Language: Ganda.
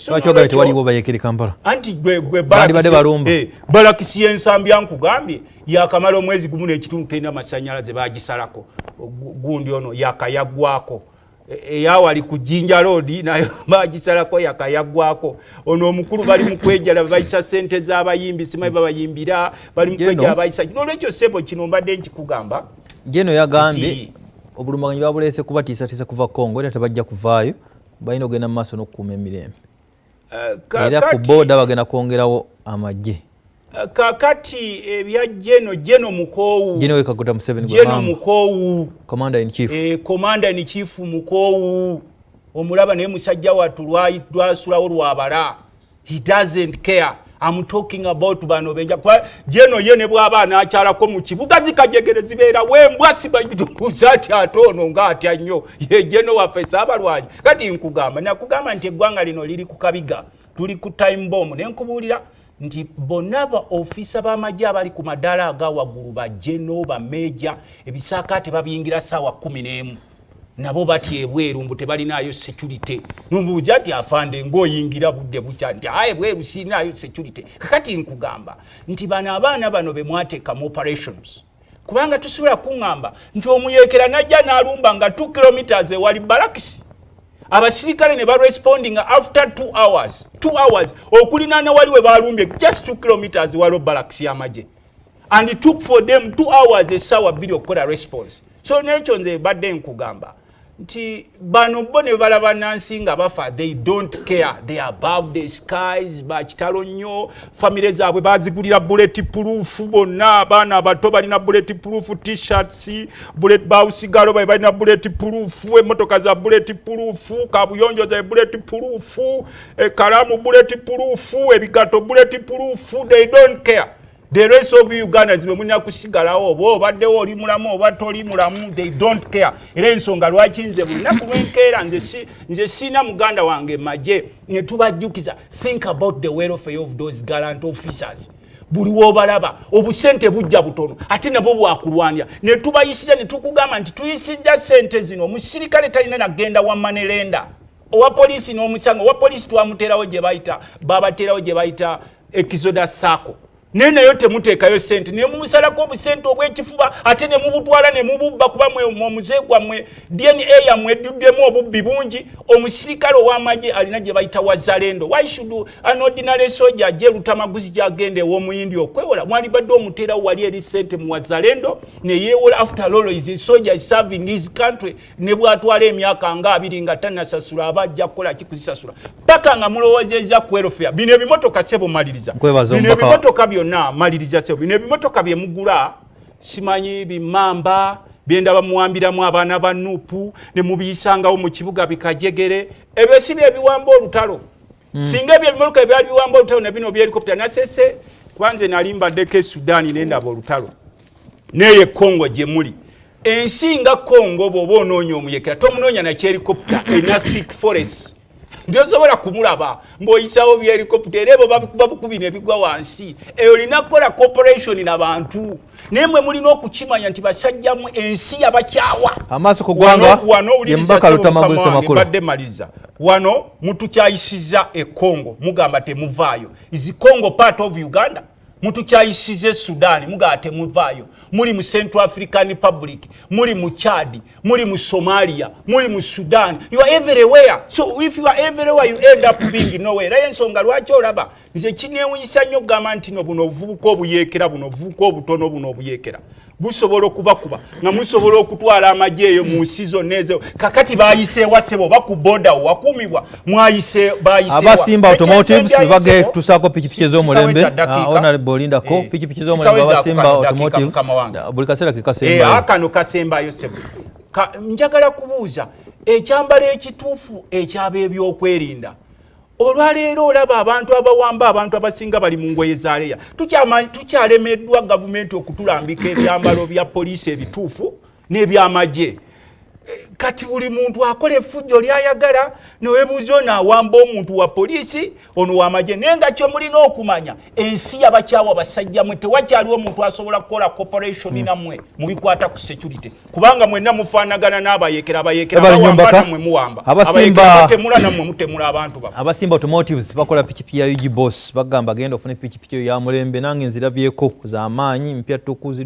Lwaki ogambye tewaliwo bayeekera Kampala? Anti gwe balakisi ensambi yankugambye yakamala omwezi gumu n'ekitundu terina masannyalaze bagisalako. Gundi ono yakayagwako. Eyawali ku Jinja Road nayo bagisalako yakayagwwako. Ono omukulu bali mu kwejala bayisa ssente z'abayimbi simanyi babayimbira bali mu kwejala bayisa. N'olwekyo ssebo kino mbadde nkikugamba. Jeno yagambye obulumaganyi babuleese kubatiisatiisa kuva Congo era tebajja kuvaayo balina okugenda mu maaso n'okukuuma emirembe. Era ku booda bagenda kwongerawo amagye. Kakati ebya Jeno Mukowu. Jeno wekaguta Museveni Jeno Mukowu. Commander in Chief. Commander in Chief Mukowu. Omulaba naye musajja wattu lwasulawo lwabala. He doesn't care. I'm talking about bano benja kwa Jeno ye ne bwaba anakyalako mu kibuga zikajegere zibeera wembwa sibayituzati atono ngati annyo ye Jeno waffe abalwanyi kati nkugamba nakugamba nti eggwanga lino liri ku kabiga tuli ku time bomb nenkubulira nti bonaba ofisa b'amagye abali ku madala agawaggulu ba Jeno ba Meja ebisakaate babiyingira saawa 11 nabo bati ebweru mbu tebalinayo security numbuuza ati afande ng'oyingira budde bukya nti aye bweru sirinayo security kakati nkugamba nti bano abaana bano be mwateeka mu operations kubanga tusobola kuŋŋamba nti omuyeekera najja n'alumba nga 2 kilometers ewali balakisi abasirikale ne baresponding after 2 hours okulinaana wali we balumbye just 2 kilometers waliwo balakisi y'amagye and it took for them 2 hours essaawa 2 okukola response so nekyo nze badde nkugamba nti bano bone balaba nansi nga bafa they don't care they are above the skies bakitalo nnyo family zaabwe bazigulira bulletproof bonna abaana abato balina bulletproof t-shirts bullet bausigalo balina bulletproof emmotoka za bulletproof kabuyonjo za bulletproof kalamu bulletproof ebigato bulletproof they don't care. The rest of Ugandans bemuna kusigalawo bo baddewo oli mulamu oba toli mulamu they don't care. Era ensonga lwaki nze bunaku lwenkeera nze sina muganda wange maje ne tubajjukiza think about the welfare of those gallant officers. Buli wobalaba obusente bujja butono ate nabo bwakulwanya ne tubayisiza ne tukugamba nti tuyisijja sente zino omusirikale talina nagenda wammanelenda owa polisi n'omusanga owa polisi twamuterawo gye bayita babaterawo gye bayita Exodus Sako. Nene yote muteekayo sente ne mumusalako obusente obw'ekifuba ate ne mubutwala ne mububba kuba mwe muzee gwammwe DNA yammwe edduddemu obubbi bungi omusirikale ow'amagye alina gye bayita wazalendo. Why should an ordinary soldier je Luttamaguzi gyagende ew'omuyindi okwewola mwali badde omuterawo wali eri sente mu wazalendo ne yeewola after all is a soldier serving his country ne bwatwala emyaka nga 2 nga tannasasula abajja kukola kikuzisasula paka nga mulowoozezza ku welfare bino ebimotoka sebo maliriza bino ebimotoka byonna maliriza sebo bino ebimotoka bye mugula simanyi bimamba byenda bamuwambiramu abaana ba Nuupu ne mubiyisangawo mu kibuga bikajegere ebyo si bye biwamba olutalo singa ebyo ebimotoka byali biwamba olutalo ne bino byelikopita nasese kwanze nalimbadde Sudan nendaba olutalo neye Congo gye muli ensinga Congo bw'oba onoonya omuyekera tomunoonya na helicopter ena thick forest ndozobola kumulaba mboyisawo bya helicopter ebo babukubina ebigwa wansi eyo lina kola cooperation n'abantu nemwe mulina okukimanya nti basajjamu ensi abakyawa amaaso kugwanga yembaka Luttamaguzi makulu badde maliza wano mutukyayisiza Congo mugamba temuvaayo is Congo part of Uganda mutukyayisize Sudan mugamba temuvaayo muri mu Central African Republic muri mu Chad muri mu Somalia muri mu Sudan you are everywhere so if you are everywhere you end up being nowhere ensonga lwaki olaba nze kinewunyisa nnyo gamba nti no buno obuvubuka obuyeekera buno obuvubuka obutono buno obuyeekera busobola okubakuba nga musobola okutwala amagye eyo mu nsi zonna ezo kakati bayiseewa sebo bakuboda wakumibwa mwayise bayiseewa abasimba automotives bage tusako pikipiki ez'omulembe honorable Lindako pikipiki ez'omulembe abasimba automotives buli kaseera kikasemba akano kasembayo sebo njagala kubuuza ekyambalo ekituufu ekyaba ebyokwerinda olwaleero olaba abantu abawamba abantu abasinga bali mu ngoye zaaleya tukyalemeddwa gavumenti okutulambika ebyambalo bya poliisi ebituufu n'ebyamagye kati buli muntu akola effujjo lyayagala newebuuza ono awamba omuntu wa poliisi ono wamagye naye nga kyo mulina okumanya ensi yabakyawa basajja mwe tewakyaliwo omuntu asobola kukola corporation nammwe mubikwata ku security kubanga mwenna mufaanagana n'abayekera bawamba nammwe muwamba abayekera temula nammwe mutemula abantu bafe. Abasimba automotives bakola pikipiki ya UG Boss bagamba genda ofune pikipiki ya mulembe nange nzirabyeko z'amaanyi mpya tukuzi